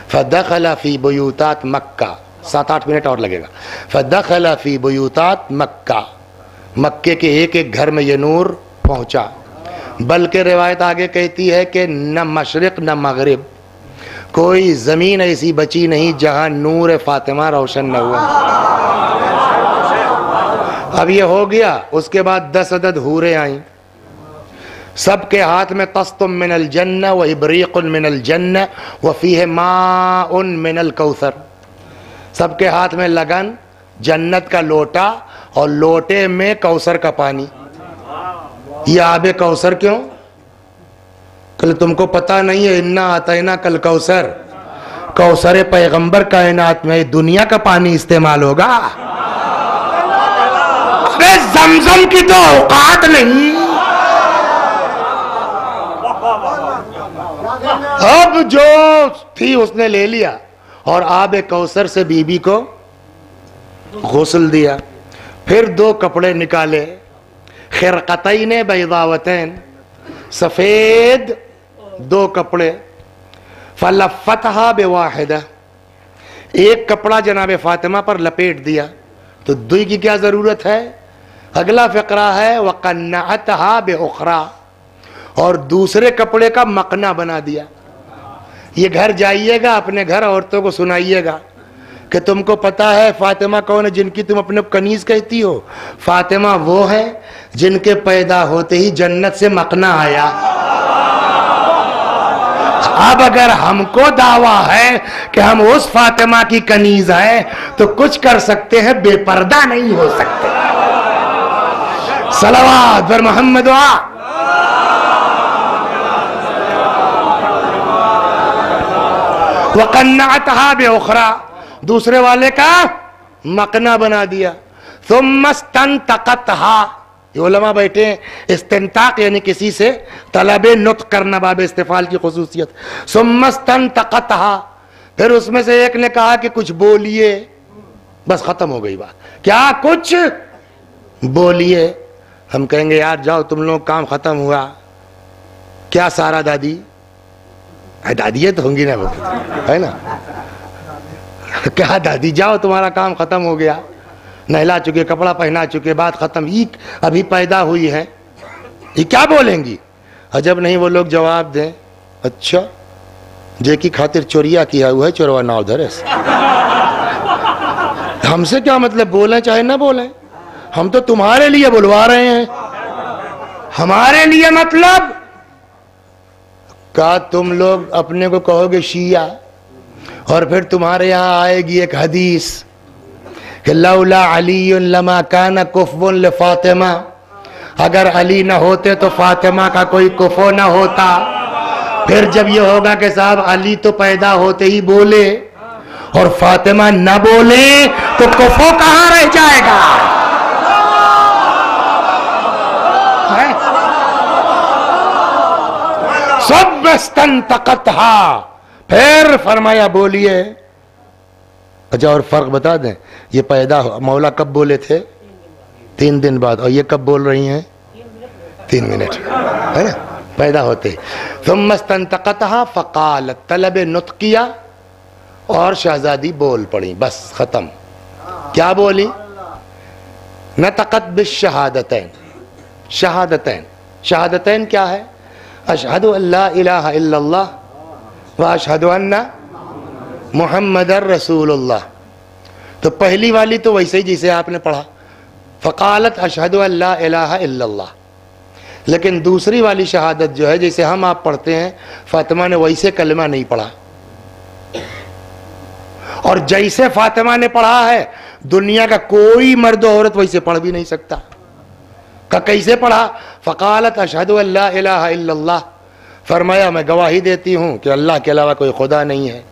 फदखला फी बुयूतात मक्का, 7-8 मिनट और लगेगा। फदखला फी बुयूतात मक्का, मक्के के एक एक घर में ये नूर पहुंचा। बल्कि रिवायत आगे कहती है कि न मशरिक न मगरिब, कोई जमीन ऐसी बची नहीं जहां नूर फातिमा रोशन न हुआ। अब ये हो गया, उसके बाद 10 अदद हूरें आई, सबके हाथ में तस्तुम मिनल जन्नह व इब्रीकुन मिनल जन्नह व फीह माउन मिनल कौसर, सबके हाथ में लगन, जन्नत का लोटा और लोटे में कौसर का पानी। ये आबे कौसर क्यों? कल तुमको पता नहीं है, इन्ना आतैना कल कौसर, कौसर पैगंबर कायनात में दुनिया का पानी इस्तेमाल होगा। अबे जमजम की तो औकात नहीं। अब जो थी उसने ले लिया और आबे कौसर से बीबी को गुस्ल दिया। फिर 2 कपड़े निकाले, खिरकतैन बैदावतैन, सफेद 2 कपड़े। फलफ़तहा बेवाहिदा, एक कपड़ा जनाब फातिमा पर लपेट दिया, तो 2 की क्या जरूरत है। अगला फ़िक्रा है वक़न्नअतहा बेउख़रा, और दूसरे कपड़े का मकना बना दिया। ये घर जाइएगा, अपने घर औरतों को सुनाइएगा कि तुमको पता है फातिमा कौन है जिनकी तुम अपने कनीज कहती हो। फातिमा वो है जिनके पैदा होते ही जन्नत से मकना आया। अब अगर हमको दावा है कि हम उस फातिमा की कनीज हैं तो कुछ कर सकते हैं, बेपर्दा नहीं हो सकते। सलावत पर मोहम्मद वा। वक़न्नअतहा बेउख़रा, दूसरे वाले का मकना बना दिया। सुम्मस्तंतक़तहा, ये उलमा बैठे हैं, इस्तिंताक यानी किसी से तलबे नुत्क़ करना, बाब इस्तिफ़ाल की खुसूसियत। सुम्मस्तंतक़तहा, फिर उसमें से एक ने कहा कि कुछ बोलिए, बस खत्म हो गई बात। क्या कुछ बोलिए? हम कहेंगे यार जाओ तुम लोग, काम खत्म हुआ। क्या सारा दादी, दादी तो होंगी ना, है ना, क्या दादी जाओ तुम्हारा काम खत्म हो गया, नहला चुके, कपड़ा पहना चुके, बात खत्म, ये अभी पैदा हुई है, ये क्या बोलेंगी? अजब नहीं वो लोग जवाब दें, अच्छा जे की खातिर चोरिया किया हुआ है, चोरवा ना उधर है। हमसे क्या मतलब, बोलें चाहे ना बोलें, हम तो तुम्हारे लिए बुलवा रहे हैं। हमारे लिए मतलब का तुम लोग अपने को कहोगे शिया, और फिर तुम्हारे यहाँ आएगी एक हदीस कि लौला अली लमा काना कुफ़ुन ले फातिमा, अगर अली ना होते तो फातिमा का कोई कुफ़ो ना होता। फिर जब ये होगा कि साहब अली तो पैदा होते ही बोले और फातिमा ना बोले तो कुफ़ो कहाँ रह जाएगा? सुब्बस्तंतक़तहा, फिर फरमाया बोलिए। अच्छा और फर्क बता दें, ये पैदा मौला कब बोले थे? 3 दिन बाद, और ये कब बोल रही हैं? 3 मिनट, है ना, पैदा होते। सुम्मस्तंतक़तहा फ़क़ालत, तलब नुत्क़ किया और शहजादी बोल पड़ी, बस खत्म। क्या बोली? नतक़त बिश्शहादतैन, शहादतैन, शहादतैन क्या है? अशहदु अल्ला इलाहा इल्लल्लाह व अशहदु अन्ना मुहम्मदर रसूलुल्लाह। तो पहली वाली तो वैसे ही जैसे आपने पढ़ा, फ़क़ालत अशहदु अल्ला इलाहा इल्लल्लाह, लेकिन दूसरी वाली शहादत जो है जैसे हम आप पढ़ते हैं, फातिमा ने वैसे कलमा नहीं पढ़ा, और जैसे फातिमा ने पढ़ा है दुनिया का कोई मर्द औरत वैसे पढ़ भी नहीं सकता। का कैसे पढ़ा? फ़क़ालत अशहदु अल्ला इलाहा इल्लल्लाह, फरमाया मैं गवाही देती हूँ कि अल्लाह के अलावा कोई खुदा नहीं है।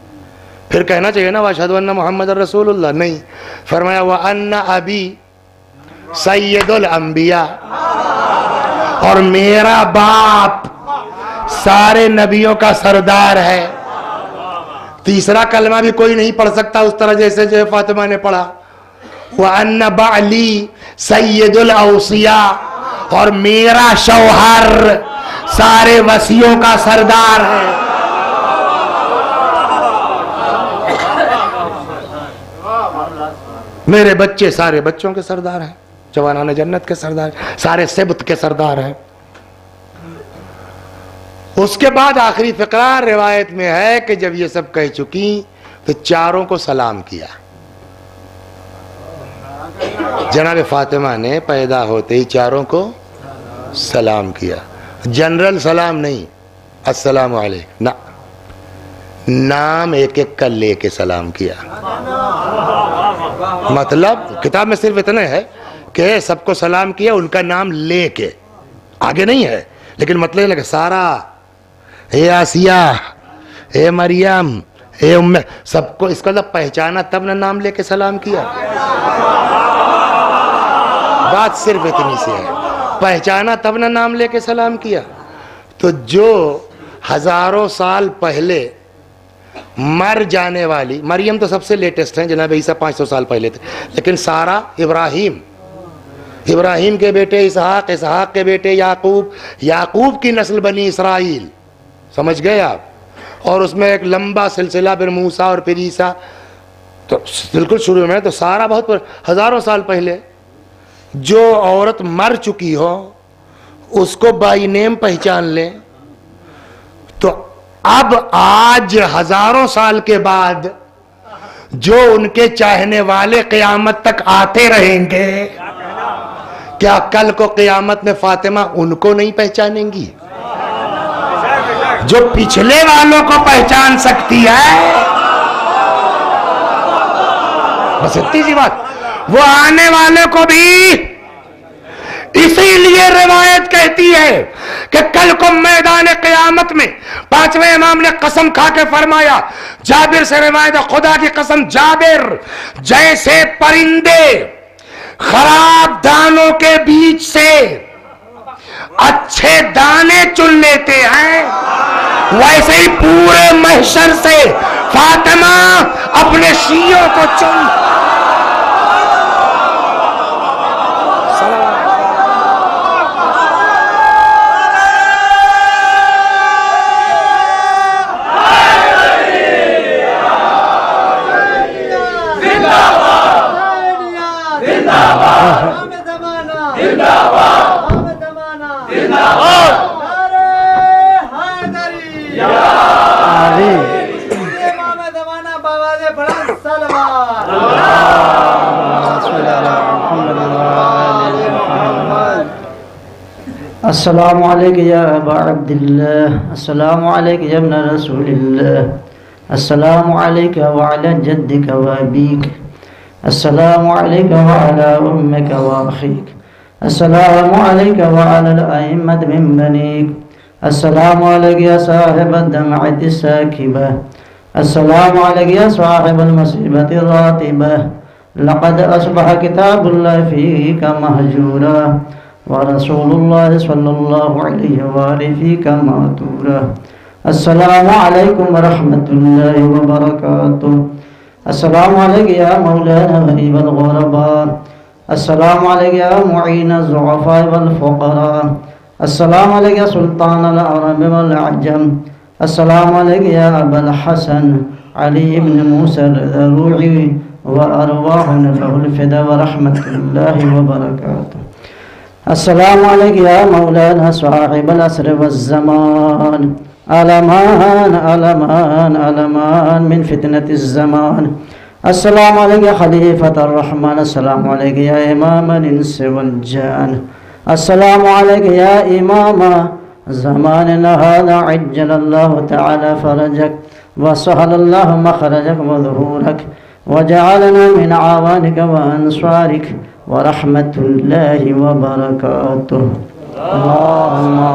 फिर कहना चाहिए ना वअशहदु अन्ना मुहम्मद रसूलुल्लाह, नहीं, फरमाया व अन्ना अबी सैयदुल अंबिया, और मेरा बाप सारे नबियों का सरदार है। तीसरा कलमा भी कोई नहीं पढ़ सकता उस तरह जैसे जो फातिमा ने पढ़ा, व अन्ना बाली सैयदुल औसिया, और मेरा शौहर सारे वसियों का सरदार है। मेरे बच्चे सारे बच्चों के सरदार हैं, जवानाने जन्नत के सरदार, सारे सिब्त के सरदार हैं। उसके बाद आखिरी फिक्रा रिवायत में है कि जब ये सब कह चुकी तो चारों को सलाम किया। जनाब फातिमा ने पैदा होते ही चारों को सलाम किया, जनरल सलाम नहीं, अस्सलाम वालेकुम ना, नाम एक एक का लेके सलाम किया। मतलब किताब में सिर्फ इतना है कि सबको सलाम किया उनका नाम लेके, आगे नहीं है, लेकिन मतलब लगे सारा, हे आसिया, हे मरियम, हे उम्मे, सबको इसका मतलब पहचाना तब ना नाम लेके सलाम किया। बात सिर्फ इतनी सी है, पहचाना तब ना नाम लेके सलाम किया। तो जो हजारों साल पहले मर जाने वाली, मरियम तो सबसे लेटेस्ट है, जनाब ईसा 500 साल पहले थे, लेकिन सारा इब्राहिम, इब्राहिम के बेटे इसहाक, इसहाक के बेटे याकूब, याकूब की नस्ल बनी इसराइल, समझ गए आप। और उसमें एक लंबा सिलसिला, फिर मूसा और फिर ईसा, तो बिल्कुल शुरू में तो सारा बहुत हजारों साल पहले जो औरत मर चुकी हो उसको बाई नेम पहचान ले। तो अब आज हजारों साल के बाद जो उनके चाहने वाले क़यामत तक आते रहेंगे, क्या कल को क़यामत में फातिमा उनको नहीं पहचानेंगी? जो पिछले वालों को पहचान सकती है, बस इतनी सी बात, वो आने वाले को भी। इसीलिए रिवायत कहती है कि कल को मैदान क़यामत में पांचवें इमाम ने कसम खा के फरमाया, जाबिर से रिवायत, खुदा की कसम जाबिर, जैसे परिंदे खराब दानों के बीच से अच्छे दाने चुन लेते हैं, वैसे ही पूरे महशर से फातिमा अपने शियों को चुन। अस्सलामु अलैका या अबा अब्दिल्लाह, अस्सलामु अलैका या इब्न रसूलिल्लाह, अस्सलामु अलैका व अला जद्दिका व अबीक, अस्सलामु अलैका व अला उम्मिका व अखीक, अस्सलामु अलैका व अला अल-अइम्मत मिन बनीक, अस्सलामु अलैका या साहिब अद-दमअति साकिबा, अस्सलामु अलैका या साहिब अल-मुसीबति रातिबा, लक़द अस्बह किताबुल्लाह फीका महजूरा व रसूलुल्लाह सल्लल्लाहु अलैहि व आलिहि फीका मातूरा। अस्सलामु अलैकुम व रहमतुल्लाहि व बरकातुह। अस्सलामु अलैका या मौलाना गरीबल गुरबा, अस्सलामु अलैका या मुईन अज़-ज़ुअफ़ा वल फ़ुक़रा, अस्सलामु अलैका या सुल्तान अल-अरब वल अजम, अस्सलामु अलैका या अबल हसन अली इब्न मूसा अल-ज़रूई व अरवाहुना लहुल फ़िदा व रहमतुल्लाहि व बरकातुह। अस्सलामु अलैका या मौलाना साहिबल असर वज़्ज़मान, अलमान अलमान अलमान मिन फितनतिज़ ज़मान। अस्सलामु अलैका खलीफतुर रहमान, अस्सलामु अलैका या इमामल इंस वल जान, अस्सलामु अलैका या इमाम ज़मानना हाज़ा अज्जलल्लाहु तआला फरजक व सहलल्लाहु मखरजक व ज़ुहूरक व जअलना मिन आवानिक व अंसारिक व रहमतुल्लाहि व बरकातुह। अल्लाहुम्मा